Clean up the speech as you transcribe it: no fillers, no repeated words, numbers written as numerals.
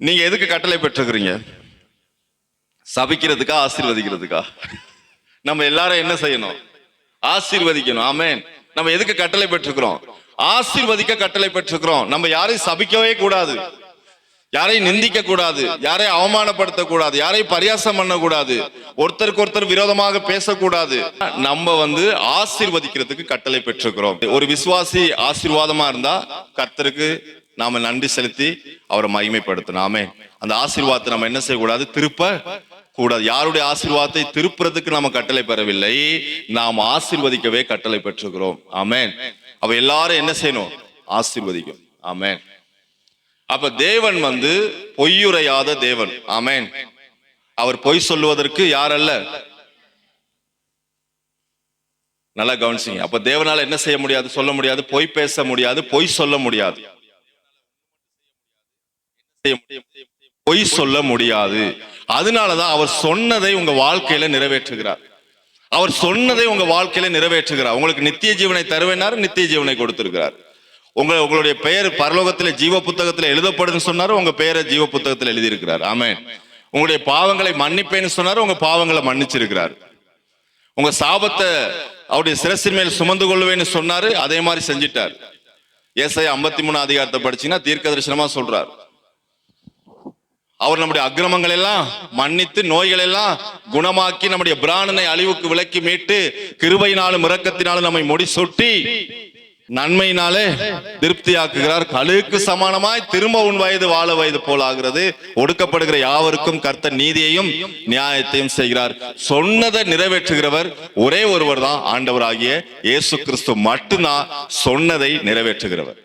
நீங்க எதுக்கு கட்டளை பெற்றுக்கிறீங்க? சபிக்கிறதுக்கா ஆசீர்வதிக்கிறதுக்கா? நம்ம எல்லாரும் என்ன செய்யணும்? ஆசீர்வதிக்கணும். ஆமென். நம்ம எதுக்கு கட்டளை பெற்றுக்கிறோம்? ஆசீர்வதிக்க கட்டளை பெற்றுக்கிறோம். நம்ம யாரையும் சபிக்கவே கூடாது, யாரையும் நிந்திக்க கூடாது, யாரையும் அவமானப்படுத்த கூடாது, யாரையும் பரியாசம் பண்ண கூடாது, ஒருத்தருக்கு ஒருத்தர் விரோதமாக பேசக்கூடாது. நம்ம ஆசீர்வதிக்கிறதுக்கு கட்டளை பெற்றுக்கிறோம். ஒரு விசுவாசி ஆசீர்வாதமா இருந்தா கர்த்தருக்கு நாம நன்றி செலுத்தி அவரை மகிமைப்படுத்தணும். ஆமென். அந்த ஆசீர்வாதத்தை நம்ம என்ன செய்யக்கூடாது? திருப்ப கூடாது. யாருடைய ஆசீர்வாதத்தை திருப்புறதுக்கு நாம கட்டளை பெறவில்லை, நாம் ஆசீர்வதிக்கவே கட்டளை பெற்றுக்கிறோம். ஆமென். அப்ப எல்லாரும் என்ன செய்யணும்? ஆசீர்வதிக்கும். ஆமென். அப்ப தேவன் பொய்யுரையாத தேவன். ஆமென். அவர் பொய் சொல்லுவதற்கு யார் அல்ல. நல்லா கவனிச்சிங்க. அப்ப தேவனால என்ன செய்ய முடியாது? சொல்ல முடியாது. பொய் பேச முடியாது, பொய் சொல்ல முடியாது, பொய் சொல்ல முடியாது. அதனாலதான் அவர் சொன்னதை உங்க வாழ்க்கையில நிறைவேற்றுகிறார். அவர் சொன்னதை உங்க வாழ்க்கையில நிறைவேற்றுகிறார். உங்களுக்கு நித்திய ஜீவனை தருவேனாரு, நித்திய ஜீவனை கொடுத்திருக்கிறார். உங்களுடைய பெயர் பரலோகத்தில் ஜீவ புத்தகத்தில் எழுதப்படுன்னு சொன்னாரு, உங்க பெயரை ஜீவ புத்தகத்தில் எழுதியிருக்கிறார். ஆமென். உங்களுடைய பாவங்களை மன்னிப்பேன்னு சொன்னாரு, உங்க பாவங்களை மன்னிச்சிருக்கிறார். உங்க சாபத்தை அவருடைய சிரசின் மேல் சுமந்து கொள்வேன்னு சொன்னாரு, அதே மாதிரி செஞ்சிட்டார். ஏசாயா 53 அதிகாரத்தை படிச்சீங்கன்னா தீர்க்க தரிசனமா சொல்றார். அவர் நம்முடைய அக்கிரமங்கள் எல்லாம் மன்னித்து நோய்கள் எல்லாம் குணமாக்கி நம்முடைய பிராணனை அழிவுக்கு விலக்கி மீட்டு கிருபையினாலும் இரக்கத்தினாலும் நம்மை முடிசூட்டி நன்மையினாலே திருப்தியாக்குகிறார். கழுகுக்கு சமானமாய் திரும்ப உன் வயது வாழ வயது போல் ஆகிறது. ஒடுக்கப்படுகிற யாவருக்கும் கர்த்தர் நீதியையும் நியாயத்தையும் செய்கிறார். சொன்னதை நிறைவேற்றுகிறவர் ஒரே ஒருவர் தான், ஆண்டவராகிய இயேசு கிறிஸ்து மட்டும்தான் சொன்னதை நிறைவேற்றுகிறவர்.